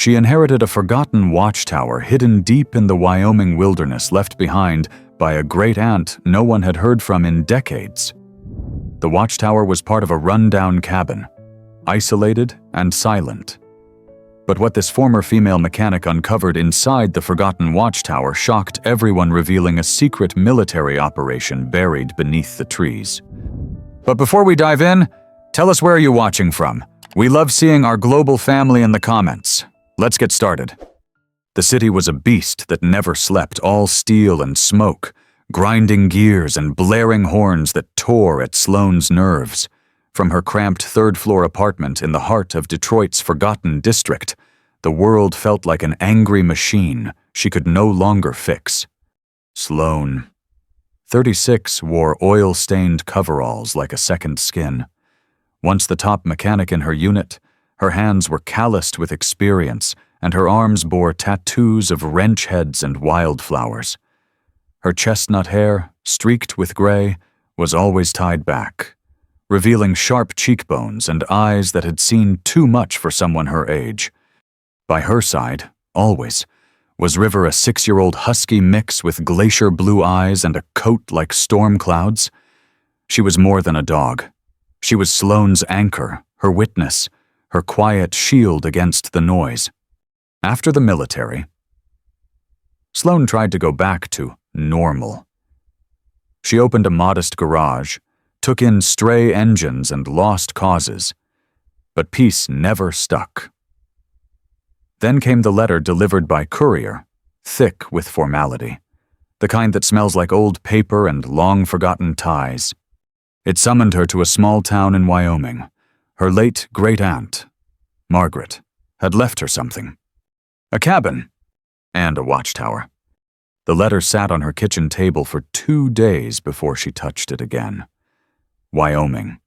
She inherited a forgotten watchtower hidden deep in the Wyoming wilderness left behind by a great-aunt no one had heard from in decades. The watchtower was part of a run-down cabin, isolated and silent. But what this former female mechanic uncovered inside the forgotten watchtower shocked everyone, revealing a secret military operation buried beneath the trees. But before we dive in, tell us where you're watching from. We love seeing our global family in the comments. Let's get started. The city was a beast that never slept, all steel and smoke, grinding gears and blaring horns that tore at Sloane's nerves. From her cramped third-floor apartment in the heart of Detroit's forgotten district, the world felt like an angry machine she could no longer fix. Sloane, 36, wore oil-stained coveralls like a second skin. Once the top mechanic in her unit, her hands were calloused with experience, and her arms bore tattoos of wrench heads and wildflowers. Her chestnut hair, streaked with gray, was always tied back, revealing sharp cheekbones and eyes that had seen too much for someone her age. By her side, always, was River, a 6-year-old husky mix with glacier blue eyes and a coat like storm clouds. She was more than a dog. She was Sloane's anchor, her witness, her quiet shield against the noise. After the military, Sloane tried to go back to normal. She opened a modest garage, took in stray engines and lost causes, but peace never stuck. Then came the letter delivered by courier, thick with formality, the kind that smells like old paper and long-forgotten ties. It summoned her to a small town in Wyoming. Her late great-aunt, Margaret, had left her something. A cabin and a watchtower. The letter sat on her kitchen table for 2 days before she touched it again. Wyoming.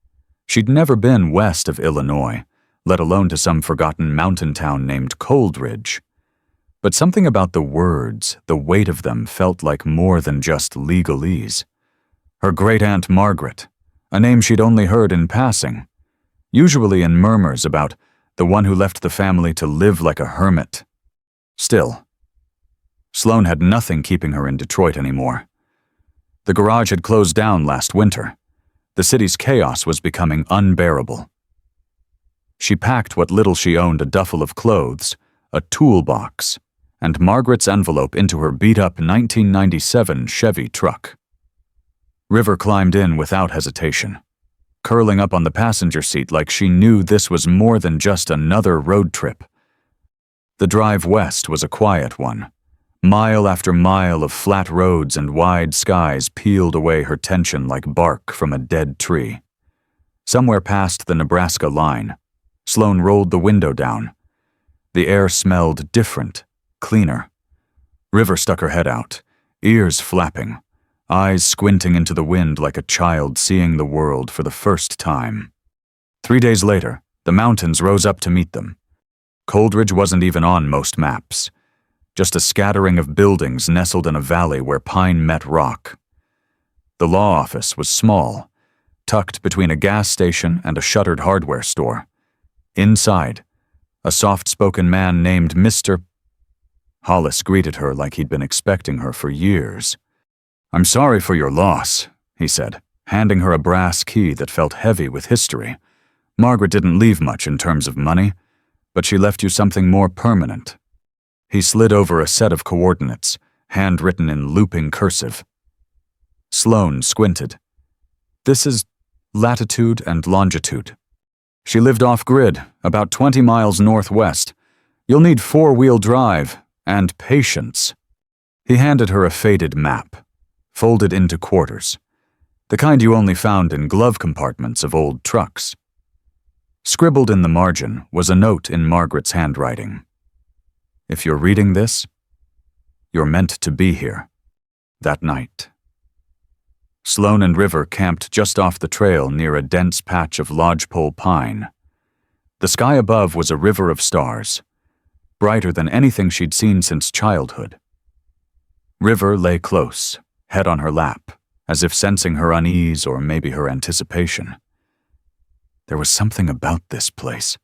She'd never been west of Illinois, let alone to some forgotten mountain town named Coldridge. But something about the words, the weight of them, felt like more than just legalese. Her great-aunt Margaret, a name she'd only heard in passing, usually in murmurs about the one who left the family to live like a hermit. Still, Sloane had nothing keeping her in Detroit anymore. The garage had closed down last winter. The city's chaos was becoming unbearable. She packed what little she owned, a duffel of clothes, a toolbox, and Margaret's envelope into her beat-up 1997 Chevy truck. River climbed in without hesitation, curling up on the passenger seat like she knew this was more than just another road trip. The drive west was a quiet one. Mile after mile of flat roads and wide skies peeled away her tension like bark from a dead tree. Somewhere past the Nebraska line, Sloane rolled the window down. The air smelled different, cleaner. River stuck her head out, ears flapping, eyes squinting into the wind like a child seeing the world for the first time. 3 days later, the mountains rose up to meet them. Coldridge wasn't even on most maps, just a scattering of buildings nestled in a valley where pine met rock. The law office was small, tucked between a gas station and a shuttered hardware store. Inside, a soft-spoken man named Mr. Hollis greeted her like he'd been expecting her for years. "I'm sorry for your loss," he said, handing her a brass key that felt heavy with history. "Margaret didn't leave much in terms of money, but she left you something more permanent." He slid over a set of coordinates, handwritten in looping cursive. Sloane squinted. "This is latitude and longitude. She lived off-grid, about 20 miles northwest. You'll need 4-wheel drive and patience." He handed her a faded map, folded into quarters, the kind you only found in glove compartments of old trucks. Scribbled in the margin was a note in Margaret's handwriting. "If you're reading this, you're meant to be here." That night. Sloane and River camped just off the trail near a dense patch of lodgepole pine. The sky above was a river of stars, brighter than anything she'd seen since childhood. River lay close, head on her lap, as if sensing her unease or maybe her anticipation. There was something about this place,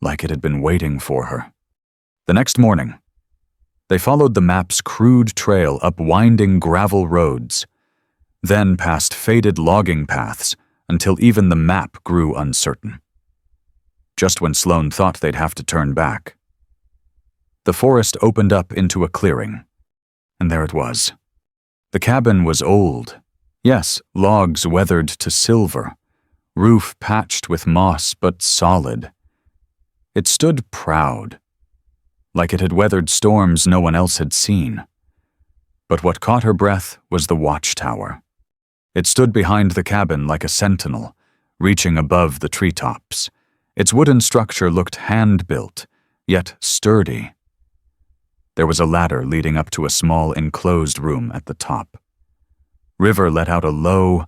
like it had been waiting for her. The next morning, they followed the map's crude trail up winding gravel roads, then past faded logging paths until even the map grew uncertain. Just when Sloane thought they'd have to turn back, the forest opened up into a clearing, and there it was. The cabin was old. Yes, logs weathered to silver, roof patched with moss but solid. It stood proud, like it had weathered storms no one else had seen. But what caught her breath was the watchtower. It stood behind the cabin like a sentinel, reaching above the treetops. Its wooden structure looked hand-built, yet sturdy. There was a ladder leading up to a small enclosed room at the top. River let out a low,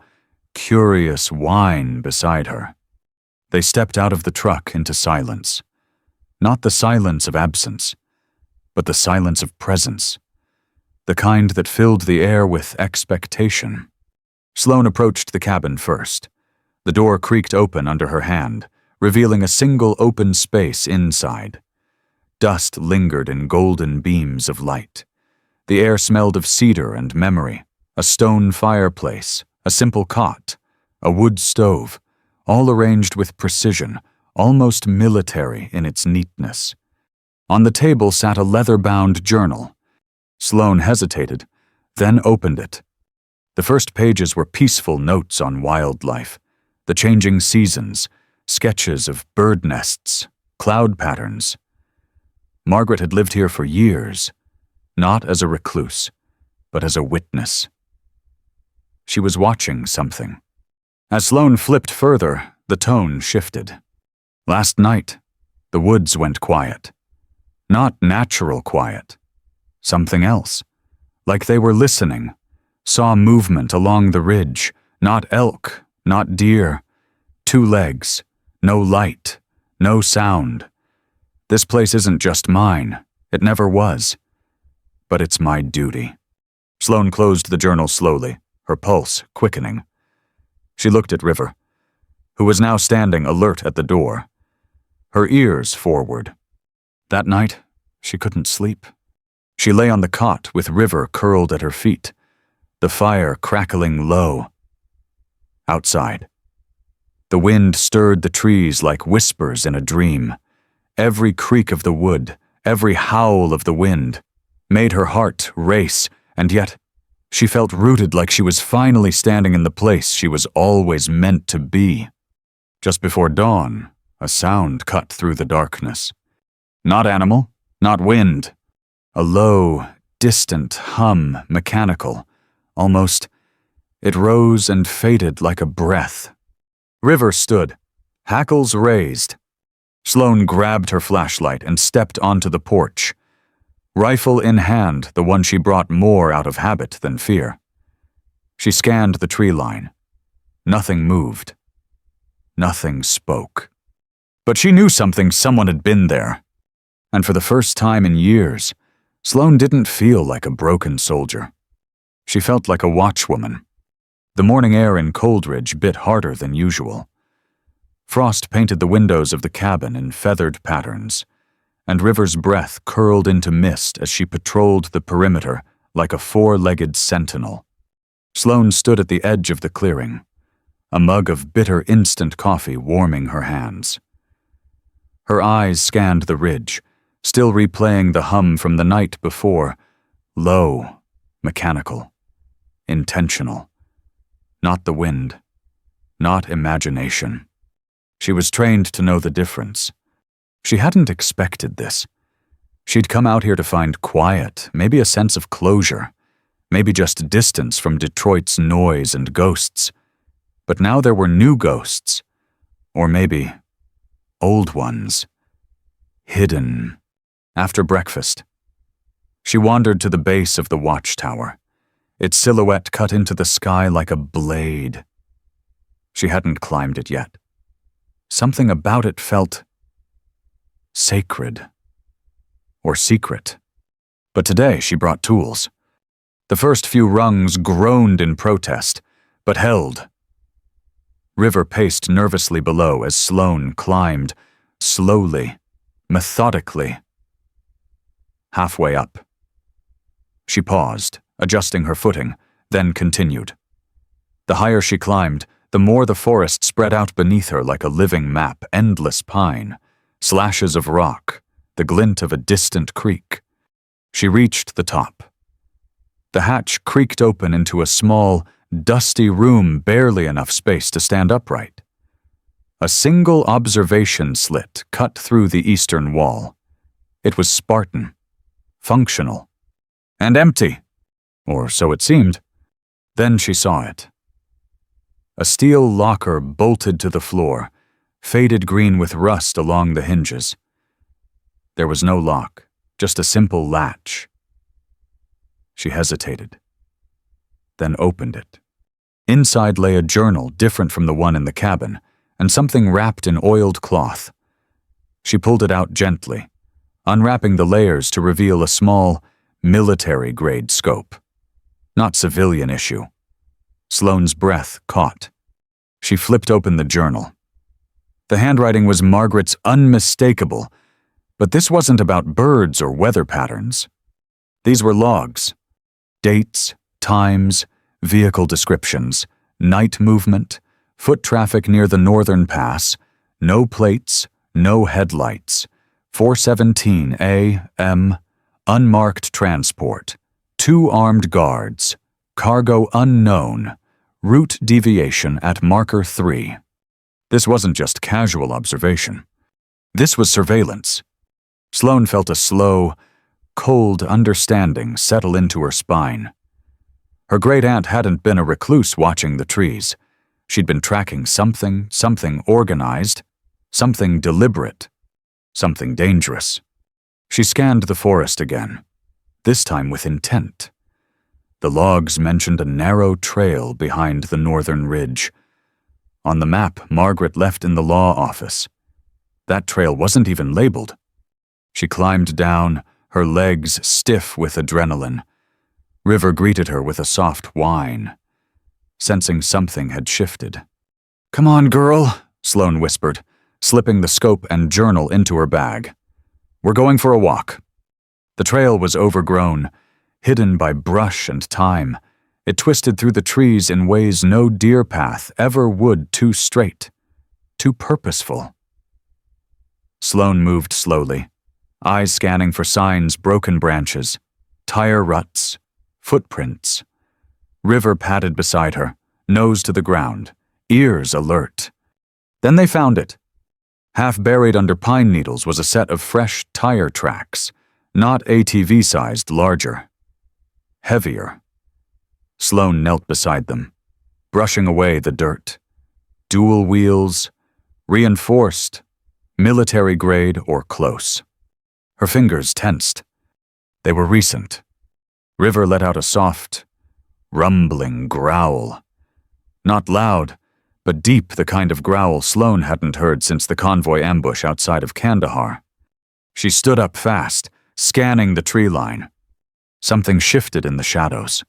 curious whine beside her. They stepped out of the truck into silence. Not the silence of absence, but the silence of presence, the kind that filled the air with expectation. Sloane approached the cabin first. The door creaked open under her hand, revealing a single open space inside. Dust lingered in golden beams of light. The air smelled of cedar and memory, a stone fireplace, a simple cot, a wood stove, all arranged with precision, almost military in its neatness. On the table sat a leather-bound journal. Sloane hesitated, then opened it. The first pages were peaceful notes on wildlife, the changing seasons, sketches of bird nests, cloud patterns. Margaret had lived here for years, not as a recluse, but as a witness. She was watching something. As Sloane flipped further, the tone shifted. Last night, the woods went quiet. Not natural quiet. Something else. Like they were listening. Saw movement along the ridge. Not elk, not deer. 2 legs. No light. No sound. This place isn't just mine. It never was. But it's my duty. Sloane closed the journal slowly, her pulse quickening. She looked at River, who was now standing alert at the door, her ears forward. That night, she couldn't sleep. She lay on the cot with River curled at her feet, the fire crackling low. Outside, the wind stirred the trees like whispers in a dream. Every creak of the wood, every howl of the wind, made her heart race, and yet she felt rooted like she was finally standing in the place she was always meant to be. Just before dawn, a sound cut through the darkness. Not animal, not wind. A low, distant hum, mechanical. Almost, it rose and faded like a breath. River stood, hackles raised. Sloane grabbed her flashlight and stepped onto the porch. Rifle in hand, the one she brought more out of habit than fear. She scanned the tree line. Nothing moved. Nothing spoke. But she knew someone had been there. And for the first time in years, Sloane didn't feel like a broken soldier. She felt like a watchwoman. The morning air in Coldridge bit harder than usual. Frost painted the windows of the cabin in feathered patterns, and River's breath curled into mist as she patrolled the perimeter like a 4-legged sentinel. Sloane stood at the edge of the clearing, a mug of bitter instant coffee warming her hands. Her eyes scanned the ridge, still replaying the hum from the night before, low, mechanical, intentional. Not the wind, not imagination. She was trained to know the difference. She hadn't expected this. She'd come out here to find quiet, maybe a sense of closure, maybe just distance from Detroit's noise and ghosts. But now there were new ghosts, or maybe old ones, hidden. After breakfast, she wandered to the base of the watchtower, its silhouette cut into the sky like a blade. She hadn't climbed it yet. Something about it felt sacred or secret. But today she brought tools. The first few rungs groaned in protest, but held. River paced nervously below as Sloane climbed, slowly, methodically. halfway up. She paused, adjusting her footing, then continued. The higher she climbed, the more the forest spread out beneath her like a living map, endless pine, slashes of rock, the glint of a distant creek. She reached the top. The hatch creaked open into a small, dusty room, barely enough space to stand upright. A single observation slit cut through the eastern wall. It was Spartan, functional, and empty, or so it seemed. Then she saw it. A steel locker bolted to the floor, faded green with rust along the hinges. There was no lock, just a simple latch. She hesitated, then opened it. Inside lay a journal different from the one in the cabin, and something wrapped in oiled cloth. She pulled it out gently, unwrapping the layers to reveal a small, military-grade scope. Not civilian issue. Sloane's breath caught. She flipped open the journal. The handwriting was Margaret's unmistakable, but this wasn't about birds or weather patterns. These were logs. Dates, times, vehicle descriptions, night movement, foot traffic near the northern pass, no plates, no headlights, 4:17 a.m., unmarked transport, 2 armed guards, cargo unknown, route deviation at marker 3. This wasn't just casual observation. This was surveillance. Sloane felt a slow, cold understanding settle into her spine. Her great-aunt hadn't been a recluse watching the trees. She'd been tracking something organized, something deliberate, something dangerous. She scanned the forest again, this time with intent. The logs mentioned a narrow trail behind the northern ridge. On the map Margaret left in the law office, that trail wasn't even labeled. She climbed down, her legs stiff with adrenaline. River greeted her with a soft whine, sensing something had shifted. "Come on, girl," Sloane whispered, slipping the scope and journal into her bag. "We're going for a walk." The trail was overgrown, hidden by brush and thyme. It twisted through the trees in ways no deer path ever would, too straight, too purposeful. Sloane moved slowly, eyes scanning for signs, broken branches, tire ruts, footprints. River padded beside her, nose to the ground, ears alert. Then they found it. Half buried under pine needles was a set of fresh tire tracks, not ATV-sized, larger, heavier. Sloane knelt beside them, brushing away the dirt. Dual wheels, reinforced, military grade or close. Her fingers tensed. They were recent. River let out a soft, rumbling growl. Not loud, but deep, the kind of growl Sloane hadn't heard since the convoy ambush outside of Kandahar. She stood up fast, scanning the tree line. Something shifted in the shadows.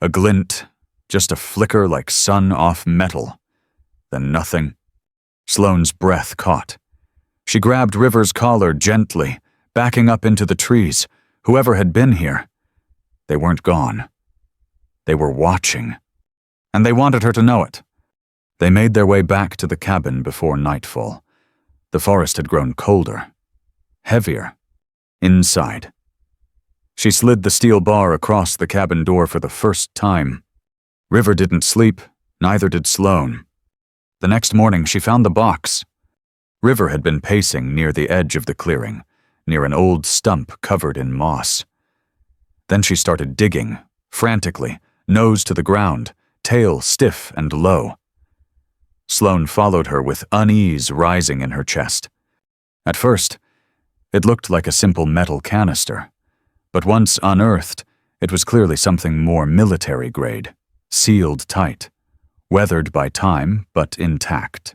A glint, just a flicker like sun off metal. Then nothing. Sloane's breath caught. She grabbed River's collar gently, backing up into the trees. Whoever had been here. They weren't gone. They were watching. And they wanted her to know it. They made their way back to the cabin before nightfall. The forest had grown colder, heavier, inside. She slid the steel bar across the cabin door for the first time. River didn't sleep, neither did Sloane. The next morning she found the box. River had been pacing near the edge of the clearing, near an old stump covered in moss. Then she started digging, frantically, nose to the ground, tail stiff and low. Sloane followed her with unease rising in her chest. At first, it looked like a simple metal canister, but once unearthed, it was clearly something more military grade, sealed tight, weathered by time but intact.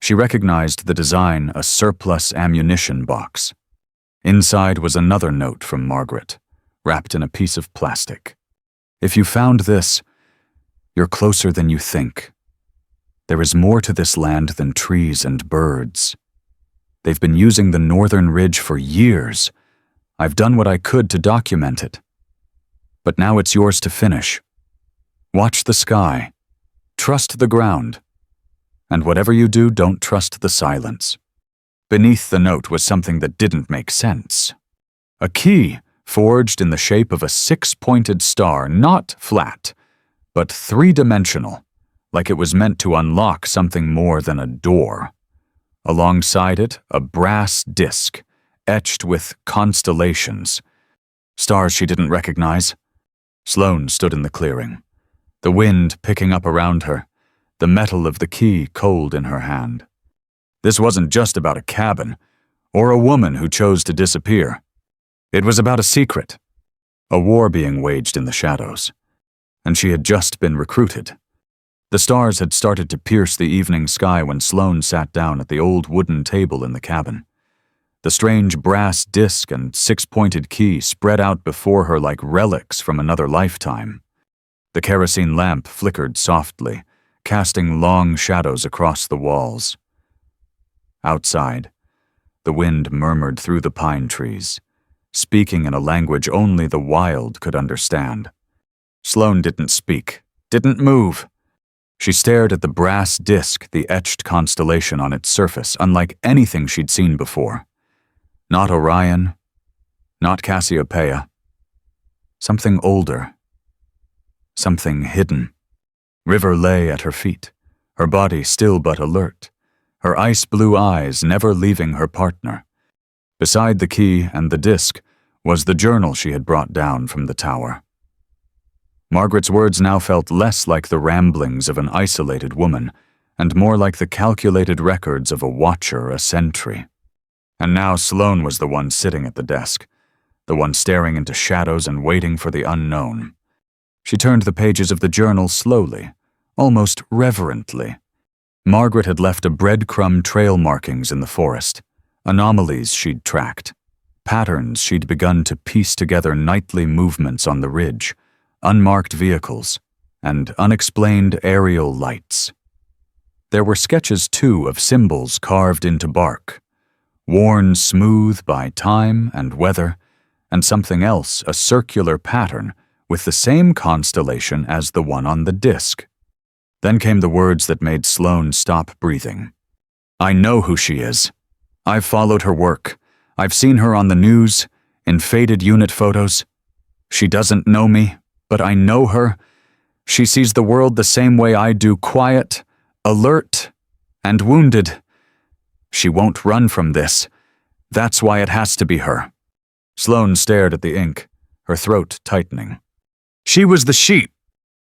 She recognized the design, a surplus ammunition box. Inside was another note from Margaret, wrapped in a piece of plastic. "If you found this, you're closer than you think. There is more to this land than trees and birds. They've been using the northern ridge for years. I've done what I could to document it. But now it's yours to finish. Watch the sky. Trust the ground. And whatever you do, don't trust the silence." Beneath the note was something that didn't make sense. A key forged in the shape of a six-pointed star, not flat, but three-dimensional, like it was meant to unlock something more than a door. Alongside it, a brass disc, etched with constellations. Stars she didn't recognize. Sloane stood in the clearing, the wind picking up around her, the metal of the key cold in her hand. This wasn't just about a cabin, or a woman who chose to disappear. It was about a secret, a war being waged in the shadows, and she had just been recruited. The stars had started to pierce the evening sky when Sloane sat down at the old wooden table in the cabin. The strange brass disc and six-pointed key spread out before her like relics from another lifetime. The kerosene lamp flickered softly, casting long shadows across the walls. Outside, the wind murmured through the pine trees, speaking in a language only the wild could understand. Sloane didn't speak, didn't move. She stared at the brass disc, the etched constellation on its surface, unlike anything she'd seen before. Not Orion, not Cassiopeia. Something older. Something hidden. River lay at her feet, her body still but alert, her ice-blue eyes never leaving her partner. Beside the key and the disc was the journal she had brought down from the tower. Margaret's words now felt less like the ramblings of an isolated woman, and more like the calculated records of a watcher a century. And now Sloane was the one sitting at the desk, the one staring into shadows and waiting for the unknown. She turned the pages of the journal slowly, almost reverently. Margaret had left a breadcrumb trail markings in the forest, anomalies she'd tracked, patterns she'd begun to piece together, nightly movements on the ridge, unmarked vehicles, and unexplained aerial lights. There were sketches, too, of symbols carved into bark, worn smooth by time and weather, and something else, a circular pattern with the same constellation as the one on the disc. Then came the words that made Sloane stop breathing. "I know who she is. I've followed her work. I've seen her on the news, in faded unit photos. She doesn't know me, but I know her. She sees the world the same way I do, quiet, alert, and wounded. She won't run from this. That's why it has to be her." Sloane stared at the ink, her throat tightening. She was the sheep.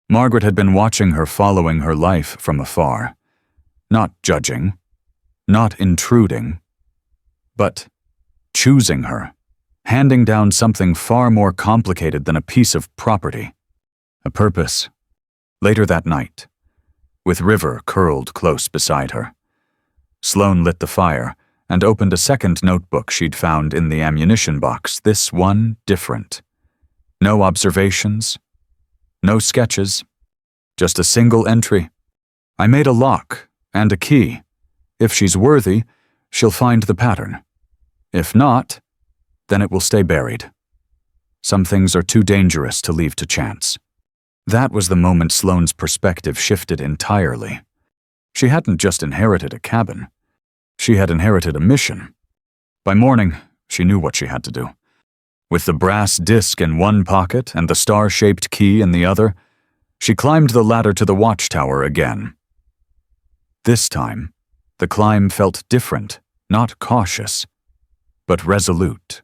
Margaret had been watching her, following her life from afar. Not judging, not intruding, but choosing her, handing down something far more complicated than a piece of property. A purpose. Later that night, with River curled close beside her, Sloane lit the fire and opened a second notebook she'd found in the ammunition box, this one different. No observations, no sketches, just a single entry. "I made a lock and a key. If she's worthy, she'll find the pattern. If not, then it will stay buried. Some things are too dangerous to leave to chance." That was the moment Sloane's perspective shifted entirely. She hadn't just inherited a cabin. She had inherited a mission. By morning, she knew what she had to do. With the brass disc in one pocket and the star-shaped key in the other, she climbed the ladder to the Watchtower again. This time, the climb felt different, not cautious, but resolute.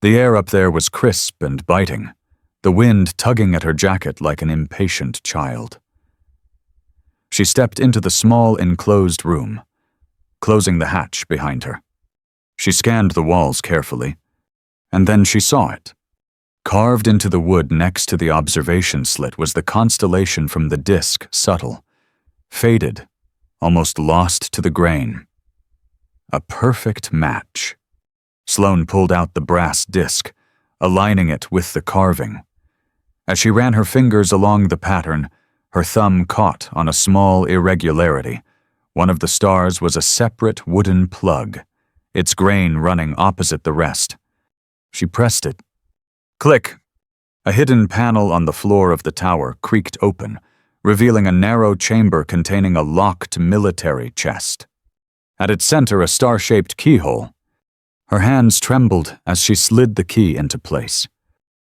The air up there was crisp and biting, the wind tugging at her jacket like an impatient child. She stepped into the small enclosed room, closing the hatch behind her. She scanned the walls carefully, and then she saw it. Carved into the wood next to the observation slit was the constellation from the disc, subtle, faded, almost lost to the grain. A perfect match. Sloane pulled out the brass disc, aligning it with the carving. As she ran her fingers along the pattern, her thumb caught on a small irregularity. One of the stars was a separate wooden plug, its grain running opposite the rest. She pressed it. Click! A hidden panel on the floor of the tower creaked open, revealing a narrow chamber containing a locked military chest. At its center, a star-shaped keyhole. Her hands trembled as she slid the key into place.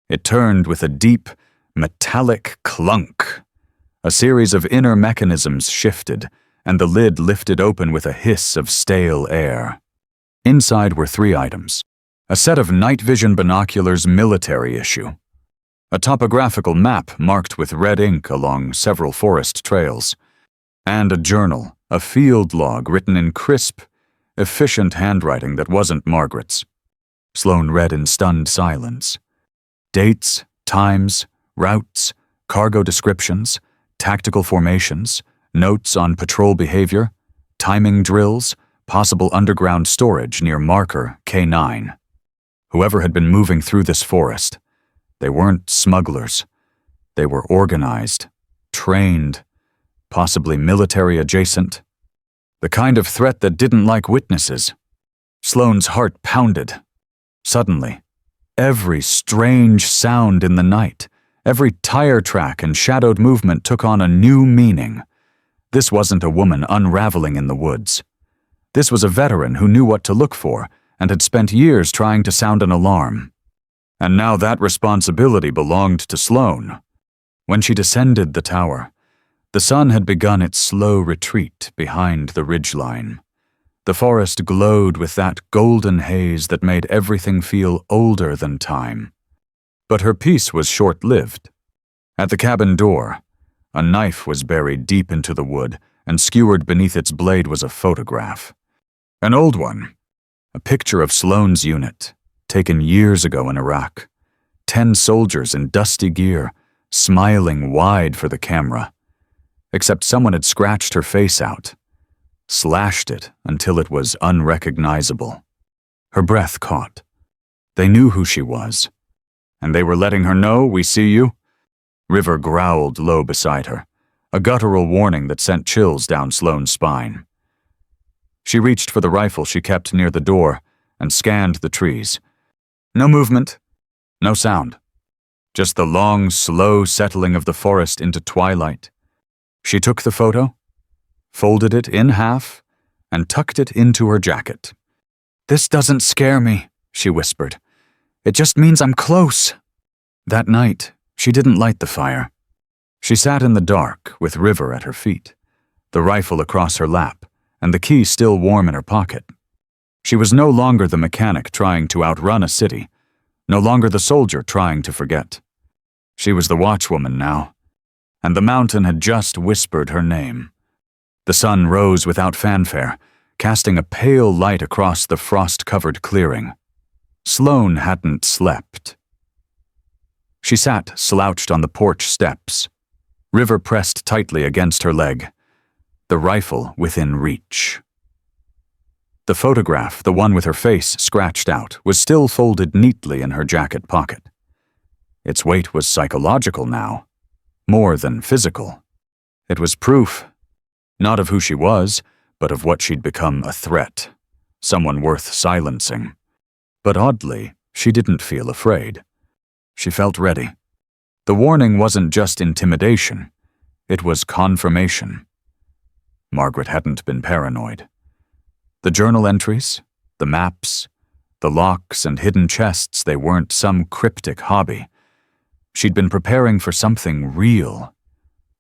It turned with a deep, metallic clunk. A series of inner mechanisms shifted, and the lid lifted open with a hiss of stale air. Inside were 3 items. A set of night vision binoculars military issue. A topographical map marked with red ink along several forest trails. And a journal, a field log written in crisp, efficient handwriting that wasn't Margaret's. Sloane read in stunned silence. Dates, times, routes, cargo descriptions, tactical formations, notes on patrol behavior, timing drills, possible underground storage near marker K9. Whoever had been moving through this forest, they weren't smugglers. They were organized, trained, possibly military adjacent. The kind of threat that didn't like witnesses. Sloane's heart pounded. Suddenly, every strange sound in the night, every tire track and shadowed movement took on a new meaning. This wasn't a woman unraveling in the woods. This was a veteran who knew what to look for and had spent years trying to sound an alarm. And now that responsibility belonged to Sloane. When she descended the tower, the sun had begun its slow retreat behind the ridgeline. The forest glowed with that golden haze that made everything feel older than time. But her peace was short-lived. At the cabin door, a knife was buried deep into the wood, and skewered beneath its blade was a photograph. An old one. A picture of Sloane's unit, taken years ago in Iraq. 10 soldiers in dusty gear, smiling wide for the camera. Except someone had scratched her face out, slashed it until it was unrecognizable. Her breath caught. They knew who she was. And they were letting her know, "We see you." River growled low beside her, a guttural warning that sent chills down Sloane's spine. She reached for the rifle she kept near the door and scanned the trees. No movement, no sound. Just the long, slow settling of the forest into twilight. She took the photo, folded it in half, and tucked it into her jacket. "This doesn't scare me," she whispered. "It just means I'm close." That night, she didn't light the fire. She sat in the dark with River at her feet, the rifle across her lap, and the key still warm in her pocket. She was no longer the mechanic trying to outrun a city, no longer the soldier trying to forget. She was the watchwoman now, and the mountain had just whispered her name. The sun rose without fanfare, casting a pale light across the frost-covered clearing. Sloane hadn't slept. She sat slouched on the porch steps, River pressed tightly against her leg, the rifle within reach. The photograph, the one with her face scratched out, was still folded neatly in her jacket pocket. Its weight was psychological now, more than physical. It was proof, not of who she was, but of what she'd become: a threat, someone worth silencing. But oddly, she didn't feel afraid. She felt ready. The warning wasn't just intimidation, it was confirmation. Margaret hadn't been paranoid. The journal entries, the maps, the locks and hidden chests, they weren't some cryptic hobby. She'd been preparing for something real,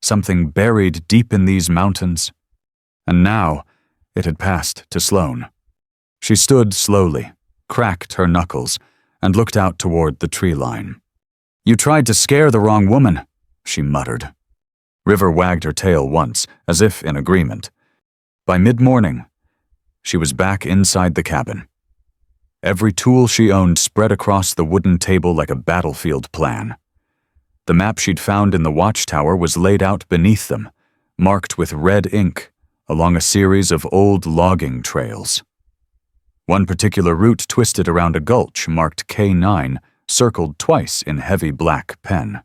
something buried deep in these mountains. And now, it had passed to Sloane. She stood slowly, cracked her knuckles, and looked out toward the tree line. "You tried to scare the wrong woman," she muttered. River wagged her tail once, as if in agreement. By mid-morning, she was back inside the cabin. Every tool she owned spread across the wooden table like a battlefield plan. The map she'd found in the Watchtower was laid out beneath them, marked with red ink along a series of old logging trails. One particular route twisted around a gulch marked K9, circled twice in heavy black pen.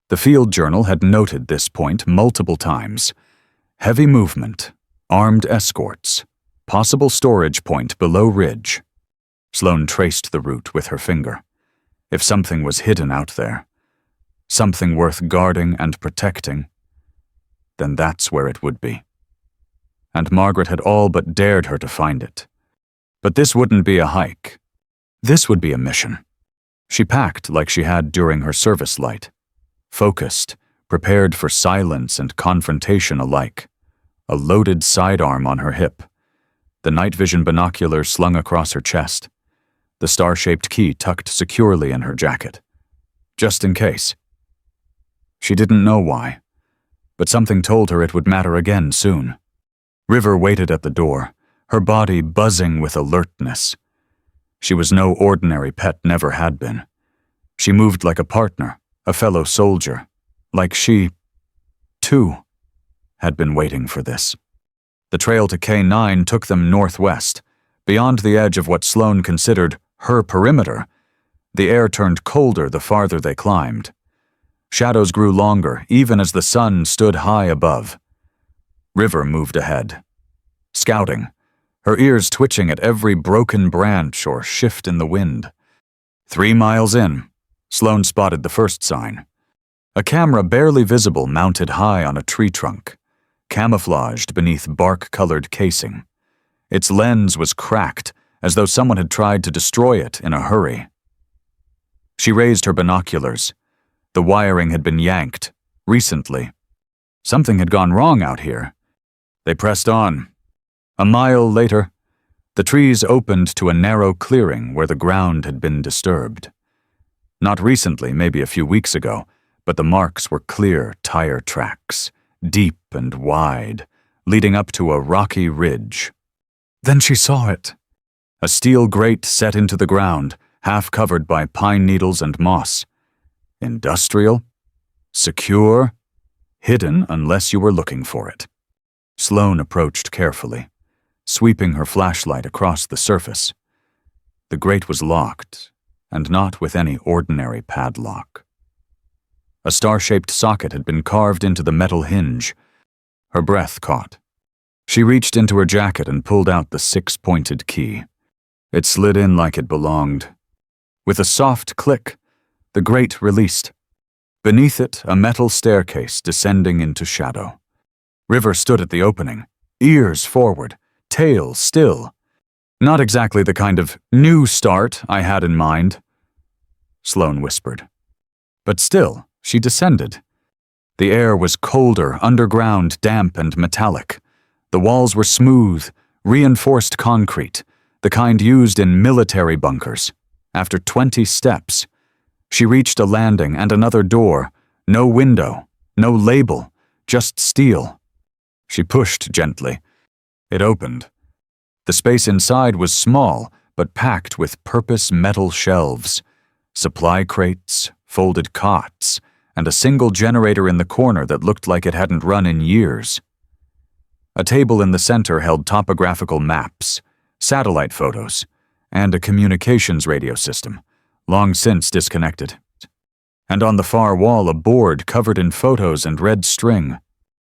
The field journal had noted this point multiple times. Heavy movement, armed escorts, possible storage point below ridge. Sloane traced the route with her finger. If something was hidden out there, something worth guarding and protecting, then that's where it would be. And Margaret had all but dared her to find it. But this wouldn't be a hike. This would be a mission. She packed like she had during her service light, focused, prepared for silence and confrontation alike, a loaded sidearm on her hip, the night vision binoculars slung across her chest, the star-shaped key tucked securely in her jacket, just in case. She didn't know why, but something told her it would matter again soon. River waited at the door, her body buzzing with alertness. She was no ordinary pet, never had been. She moved like a partner, a fellow soldier, like she, too, had been waiting for this. The trail to K9 took them northwest, beyond the edge of what Sloane considered her perimeter. The air turned colder the farther they climbed. Shadows grew longer, even as the sun stood high above. River moved ahead, scouting, her ears twitching at every broken branch or shift in the wind. 3 miles in, Sloane spotted the first sign. A camera barely visible mounted high on a tree trunk, camouflaged beneath bark-colored casing. Its lens was cracked, as though someone had tried to destroy it in a hurry. She raised her binoculars. The wiring had been yanked, recently. Something had gone wrong out here. They pressed on. A mile later, the trees opened to a narrow clearing where the ground had been disturbed. Not recently, maybe a few weeks ago, but the marks were clear tire tracks, deep and wide, leading up to a rocky ridge. Then she saw it. A steel grate set into the ground, half covered by pine needles and moss. Industrial, secure, hidden unless you were looking for it. Sloane approached carefully, sweeping her flashlight across the surface. The grate was locked, and not with any ordinary padlock. A star-shaped socket had been carved into the metal hinge. Her breath caught. She reached into her jacket and pulled out the 6-pointed key. It slid in like it belonged. With a soft click, the grate released. Beneath it, a metal staircase descending into shadow. River stood at the opening, ears forward, tail still. Not exactly the kind of new start I had in mind, Sloane whispered. But still, she descended. The air was colder, underground, damp and metallic. The walls were smooth, reinforced concrete, the kind used in military bunkers. After 20 steps, she reached a landing and another door. No window, no label, just steel. She pushed gently. It opened. The space inside was small, but packed with purpose metal shelves, supply crates, folded cots, and a single generator in the corner that looked like it hadn't run in years. A table in the center held topographical maps, satellite photos, and a communications radio system, long since disconnected. And on the far wall a board covered in photos and red string.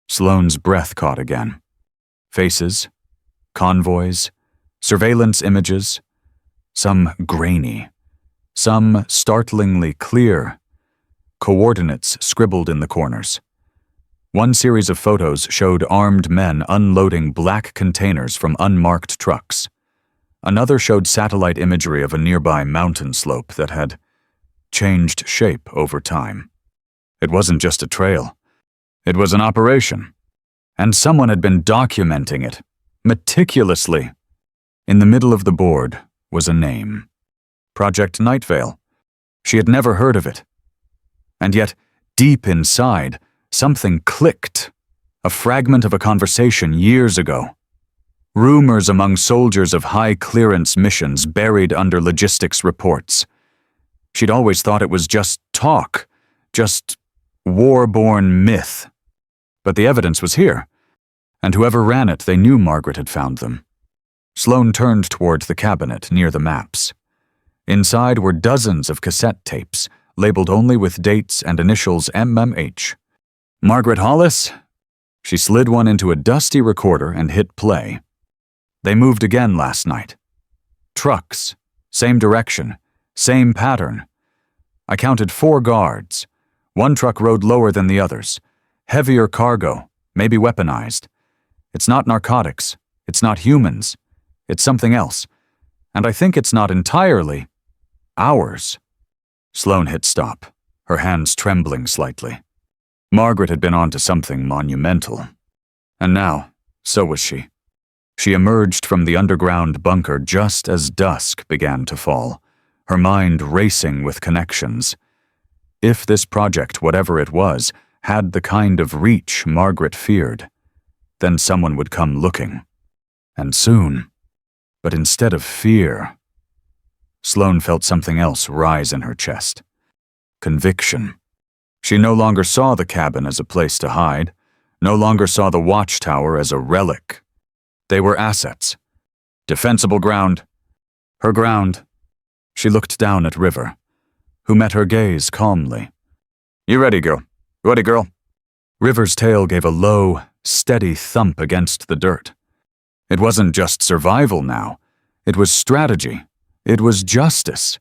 Sloane's breath caught again. Faces, convoys, surveillance images, some grainy, some startlingly clear, coordinates scribbled in the corners. One series of photos showed armed men unloading black containers from unmarked trucks. Another showed satellite imagery of a nearby mountain slope that had changed shape over time. It wasn't just a trail. It was an operation. And someone had been documenting it, meticulously. In the middle of the board was a name. Project Nightvil. She had never heard of it. And yet, deep inside, something clicked. A fragment of a conversation years ago. Rumors among soldiers of high-clearance missions buried under logistics reports. She'd always thought it was just talk, just war-born myth. But the evidence was here, and whoever ran it, they knew Margaret had found them. Sloane turned toward the cabinet near the maps. Inside were dozens of cassette tapes, labeled only with dates and initials MMH. Margaret Hollis? She slid one into a dusty recorder and hit play. They moved again last night. Trucks, same direction, same pattern. I counted 4 guards. One truck rode lower than the others. Heavier cargo, maybe weaponized. It's not narcotics. It's not humans. It's something else. And I think it's not entirely ours. Sloane hit stop, her hands trembling slightly. Margaret had been onto something monumental. And now, so was she. She emerged from the underground bunker just as dusk began to fall, her mind racing with connections. If this project, whatever it was, had the kind of reach Margaret feared, then someone would come looking. And soon. But instead of fear, Sloane felt something else rise in her chest. Conviction. She no longer saw the cabin as a place to hide, no longer saw the Watchtower as a relic. They were assets. Defensible ground. Her ground. She looked down at River, who met her gaze calmly. "You ready, girl? Ready, girl?" River's tail gave a low, steady thump against the dirt. It wasn't just survival now. It was strategy. It was justice.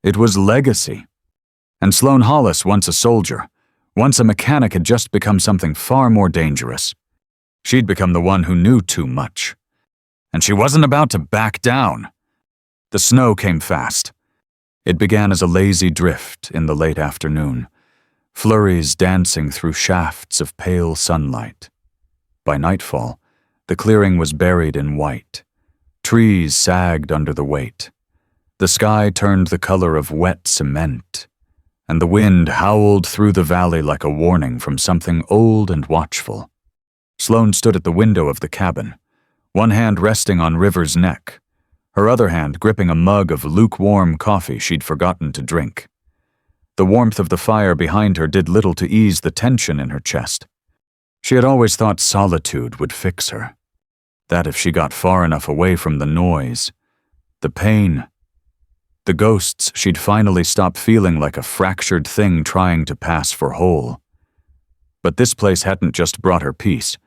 It was legacy. And Sloane Hollis, once a soldier, once a mechanic, had just become something far more dangerous. She'd become the one who knew too much. And she wasn't about to back down. The snow came fast. It began as a lazy drift in the late afternoon, flurries dancing through shafts of pale sunlight. By nightfall, the clearing was buried in white. Trees sagged under the weight. The sky turned the color of wet cement, and the wind howled through the valley like a warning from something old and watchful. Sloane stood at the window of the cabin, one hand resting on River's neck, her other hand gripping a mug of lukewarm coffee she'd forgotten to drink. The warmth of the fire behind her did little to ease the tension in her chest. She had always thought solitude would fix her. That if she got far enough away from the noise, the pain, the ghosts, she'd finally stop feeling like a fractured thing trying to pass for whole. But this place hadn't just brought her peace.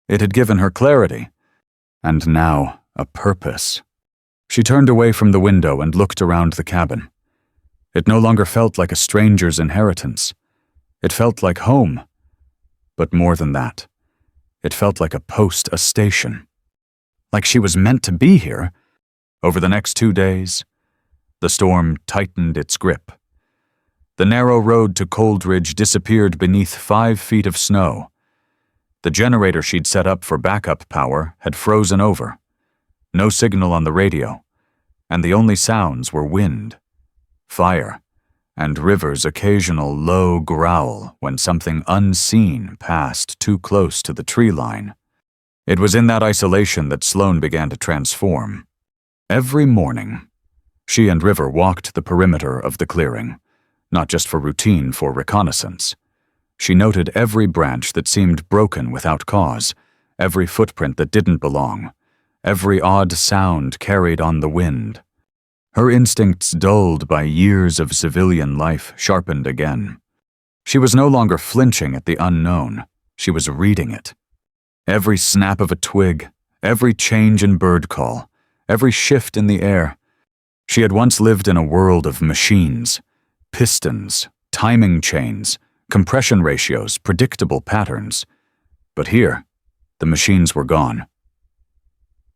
It had given her clarity, and now a purpose. She turned away from the window and looked around the cabin. It no longer felt like a stranger's inheritance. It felt like home. But more than that, it felt like a post, a station. Like she was meant to be here. Over the next 2 days, the storm tightened its grip. The narrow road to Coldridge disappeared beneath 5 feet of snow. The generator she'd set up for backup power had frozen over. No signal on the radio, and the only sounds were wind, fire, and River's occasional low growl when something unseen passed too close to the tree line. It was in that isolation that Sloane began to transform. Every morning, she and River walked the perimeter of the clearing, not just for routine, for reconnaissance. She noted every branch that seemed broken without cause, every footprint that didn't belong, every odd sound carried on the wind. Her instincts, dulled by years of civilian life, sharpened again. She was no longer flinching at the unknown. She was reading it. Every snap of a twig, every change in bird call, every shift in the air. She had once lived in a world of machines, pistons, timing chains, compression ratios, predictable patterns. But here, the machines were gone.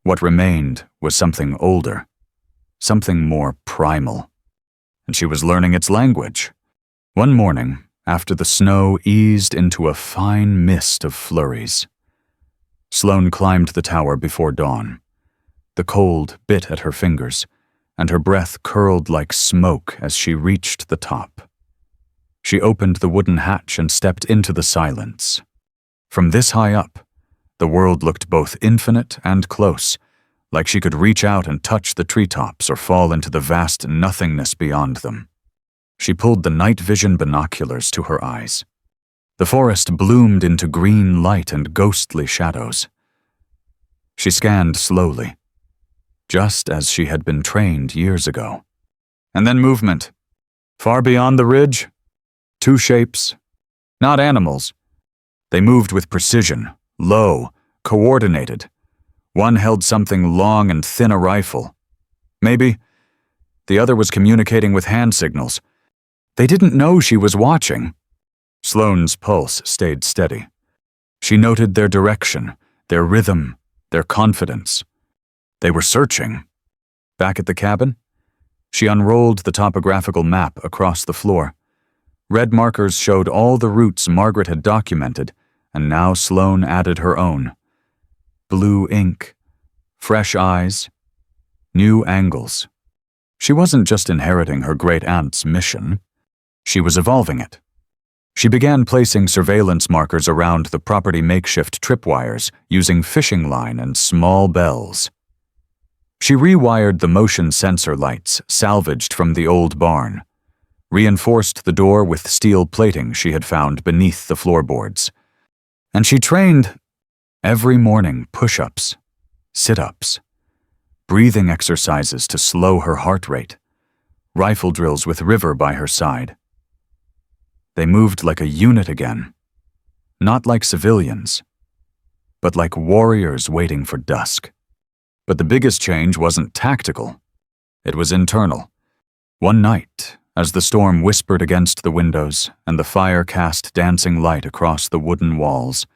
What remained was something older, something more primal. And she was learning its language. One morning, after the snow eased into a fine mist of flurries, Sloane climbed the tower before dawn. The cold bit at her fingers, and her breath curled like smoke as she reached the top. She opened the wooden hatch and stepped into the silence. From this high up, the world looked both infinite and close, like she could reach out and touch the treetops or fall into the vast nothingness beyond them. She pulled the night vision binoculars to her eyes. The forest bloomed into green light and ghostly shadows. She scanned slowly, just as she had been trained years ago. And then movement. Far beyond the ridge, 2 shapes, not animals. They moved with precision, low, coordinated. One held something long and thin, a rifle. Maybe The other was communicating with hand signals. They didn't know she was watching. Sloane's pulse stayed steady. She noted their direction, their rhythm, their confidence. They were searching. Back at the cabin, she unrolled the topographical map across the floor. Red markers showed all the routes Margaret had documented, and now Sloane added her own. Blue ink, fresh eyes, new angles. She wasn't just inheriting her great-aunt's mission. She was evolving it. She began placing surveillance markers around the property makeshift tripwires using fishing line and small bells. She rewired the motion sensor lights salvaged from the old barn, reinforced the door with steel plating she had found beneath the floorboards. And she trained every morning push-ups, sit-ups, breathing exercises to slow her heart rate, rifle drills with River by her side. They moved like a unit again, not like civilians, but like warriors waiting for dusk. But the biggest change wasn't tactical. It was internal. One night, as the storm whispered against the windows and the fire cast dancing light across the wooden walls,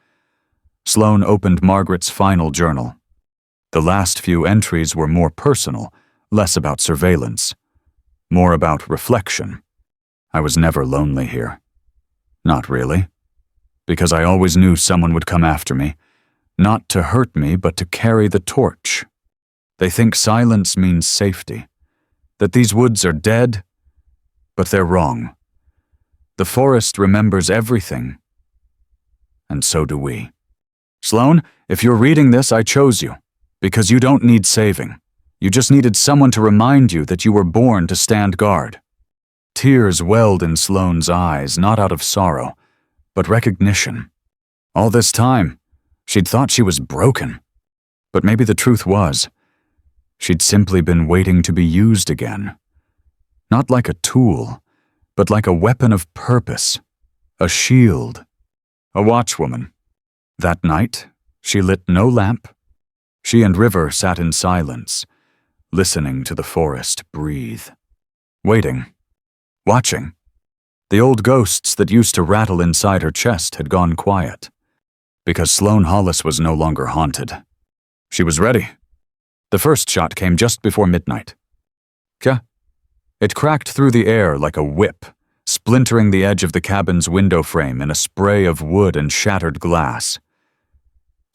Sloane opened Margaret's final journal. The last few entries were more personal, less about surveillance, more about reflection. I was never lonely here. Not really. Because I always knew someone would come after me, not to hurt me, but to carry the torch. They think silence means safety, that these woods are dead, but they're wrong. The forest remembers everything, and so do we. Sloane, if you're reading this, I chose you, because you don't need saving. You just needed someone to remind you that you were born to stand guard. Tears welled in Sloane's eyes, not out of sorrow, but recognition. All this time, she'd thought she was broken. But maybe the truth was, she'd simply been waiting to be used again. Not like a tool, but like a weapon of purpose, a shield, a watchwoman. That night, she lit no lamp. She and River sat in silence, listening to the forest breathe. Waiting. Watching. The old ghosts that used to rattle inside her chest had gone quiet, because Sloane Hollis was no longer haunted. She was ready. The first shot came just before midnight. Kya? It cracked through the air like a whip, splintering the edge of the cabin's window frame in a spray of wood and shattered glass.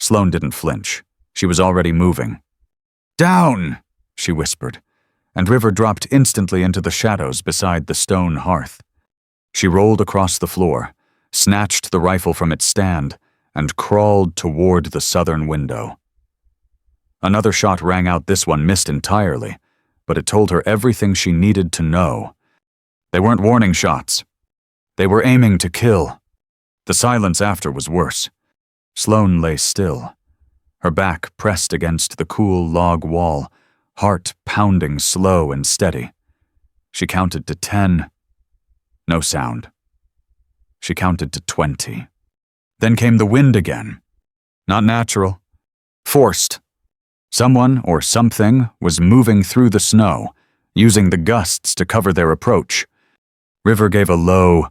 Sloane didn't flinch. She was already moving. "Down!" she whispered, and River dropped instantly into the shadows beside the stone hearth. She rolled across the floor, snatched the rifle from its stand, and crawled toward the southern window. Another shot rang out. This one missed entirely, but it told her everything she needed to know. They weren't warning shots. They were aiming to kill. The silence after was worse. Sloane lay still, her back pressed against the cool log wall, heart pounding slow and steady. She counted to 10. No sound. She counted to 20. Then came the wind again. Not natural. Forced. Someone or something was moving through the snow, using the gusts to cover their approach. River gave a low,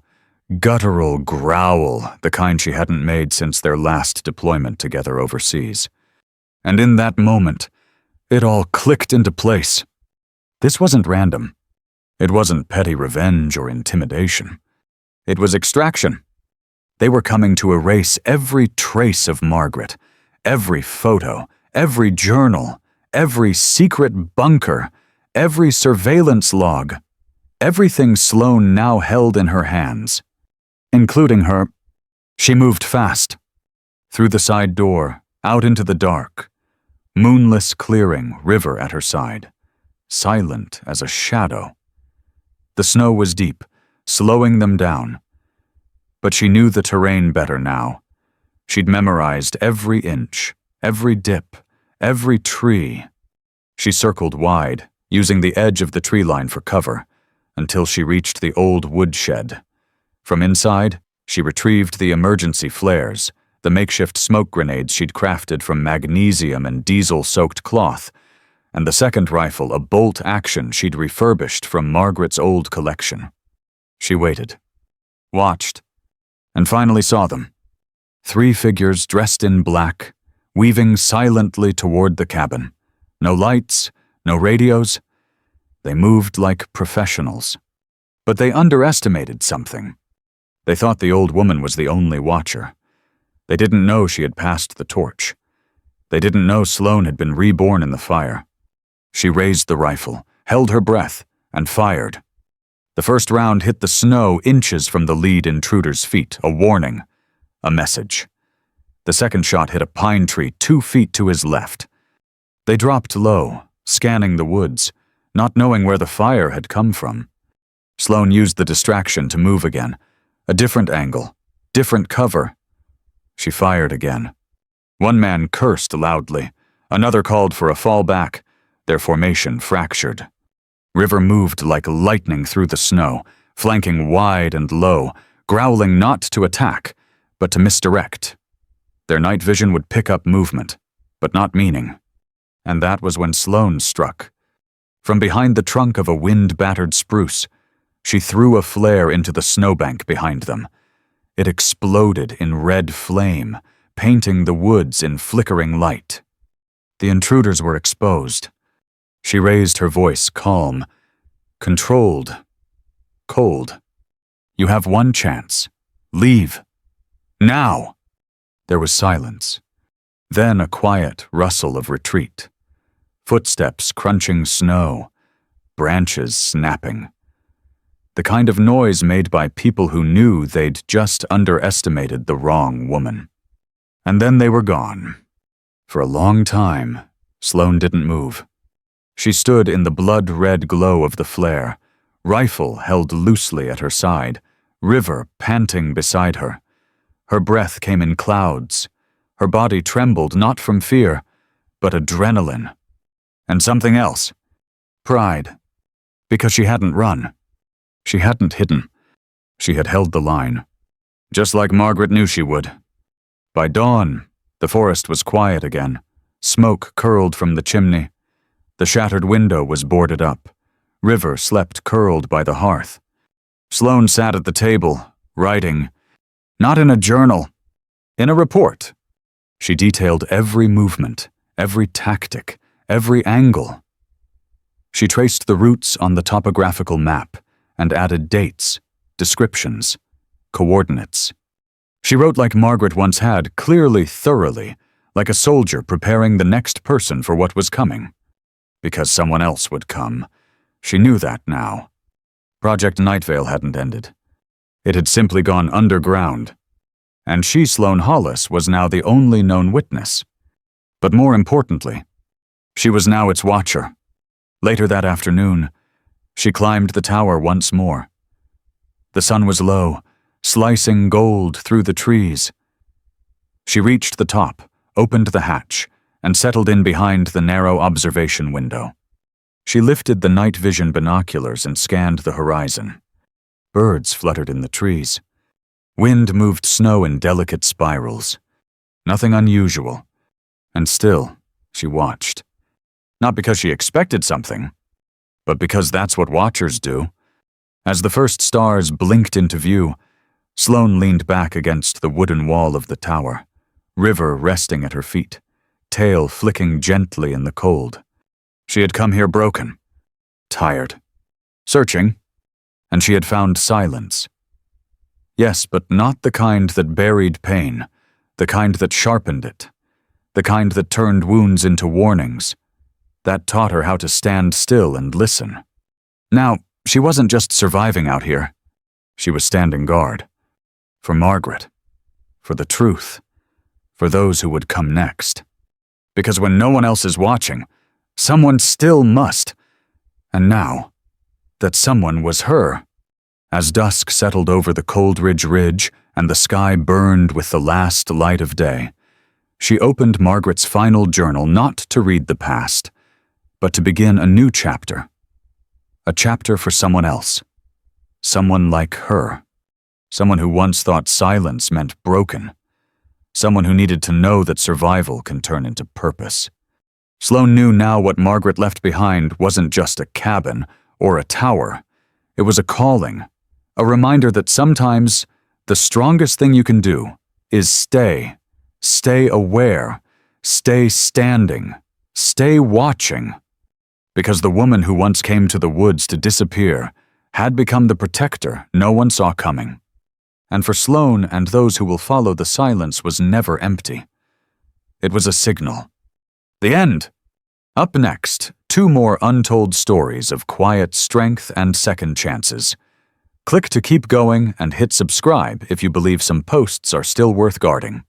guttural growl, the kind she hadn't made since their last deployment together overseas. And in that moment, it all clicked into place. This wasn't random. It wasn't petty revenge or intimidation. It was extraction. They were coming to erase every trace of Margaret, every photo, every journal, every secret bunker, every surveillance log, everything Sloane now held in her hands, including her. She moved fast. Through the side door, out into the dark. Moonless clearing, River at her side, silent as a shadow. The snow was deep, slowing them down. But she knew the terrain better now. She'd memorized every inch, every dip, every tree. She circled wide, using the edge of the tree line for cover, until she reached the old woodshed. From inside, she retrieved the emergency flares, the makeshift smoke grenades she'd crafted from magnesium and diesel-soaked cloth, and the second rifle a bolt-action she'd refurbished from Margaret's old collection. She waited, watched, and finally saw them. 3 figures dressed in black, weaving silently toward the cabin. No lights, no radios. They moved like professionals. But they underestimated something. They thought the old woman was the only watcher. They didn't know she had passed the torch. They didn't know Sloane had been reborn in the fire. She raised the rifle, held her breath, and fired. The first round hit the snow inches from the lead intruder's feet, a warning, a message. The second shot hit a pine tree 2 feet to his left. They dropped low, scanning the woods, not knowing where the fire had come from. Sloane used the distraction to move again. A different angle, different cover. She fired again. One man cursed loudly. Another called for a fall back. Their formation fractured. River moved like lightning through the snow, flanking wide and low, growling not to attack, but to misdirect. Their night vision would pick up movement, but not meaning. And that was when Sloane struck. From behind the trunk of a wind-battered spruce, she threw a flare into the snowbank behind them. It exploded in red flame, painting the woods in flickering light. The intruders were exposed. She raised her voice, calm, controlled, cold. You have one chance. Leave. Now! There was silence. Then a quiet rustle of retreat. Footsteps crunching snow, branches snapping. The kind of noise made by people who knew they'd just underestimated the wrong woman. And then they were gone. For a long time, Sloane didn't move. She stood in the blood-red glow of the flare, rifle held loosely at her side, River panting beside her. Her breath came in clouds. Her body trembled not from fear, but adrenaline. And something else. Pride. Because she hadn't run. She hadn't hidden. She had held the line. Just like Margaret knew she would. By dawn, the forest was quiet again. Smoke curled from the chimney. The shattered window was boarded up. River slept curled by the hearth. Sloane sat at the table, writing. Not in a journal. In a report. She detailed every movement, every tactic, every angle. She traced the routes on the topographical map and added dates, descriptions, coordinates. She wrote like Margaret once had, clearly, thoroughly, like a soldier preparing the next person for what was coming. Because someone else would come. She knew that now. Project Nightvil hadn't ended. It had simply gone underground. And she, Sloane Hollis, was now the only known witness. But more importantly, she was now its watcher. Later that afternoon, she climbed the tower once more. The sun was low, slicing gold through the trees. She reached the top, opened the hatch, and settled in behind the narrow observation window. She lifted the night vision binoculars and scanned the horizon. Birds fluttered in the trees. Wind moved snow in delicate spirals. Nothing unusual. And still, she watched. Not because she expected something, but because that's what watchers do. As the first stars blinked into view, Sloane leaned back against the wooden wall of the tower, River resting at her feet, tail flicking gently in the cold. She had come here broken, tired, searching, and she had found silence. Yes, but not the kind that buried pain, the kind that sharpened it, the kind that turned wounds into warnings, that taught her how to stand still and listen. Now, she wasn't just surviving out here. She was standing guard. For Margaret. For the truth. For those who would come next. Because when no one else is watching, someone still must. And now, that someone was her. As dusk settled over the Coldridge Ridge and the sky burned with the last light of day, she opened Margaret's final journal not to read the past, but to begin a new chapter. A chapter for someone else. Someone like her. Someone who once thought silence meant broken. Someone who needed to know that survival can turn into purpose. Sloane knew now what Margaret left behind wasn't just a cabin or a tower. It was a calling, a reminder that sometimes the strongest thing you can do is stay aware, stay standing, stay watching. Because the woman who once came to the woods to disappear had become the protector no one saw coming. And for Sloane and those who will follow, the silence was never empty. It was a signal. The end! Up next, 2 more untold stories of quiet strength and second chances. Click to keep going and hit subscribe if you believe some posts are still worth guarding.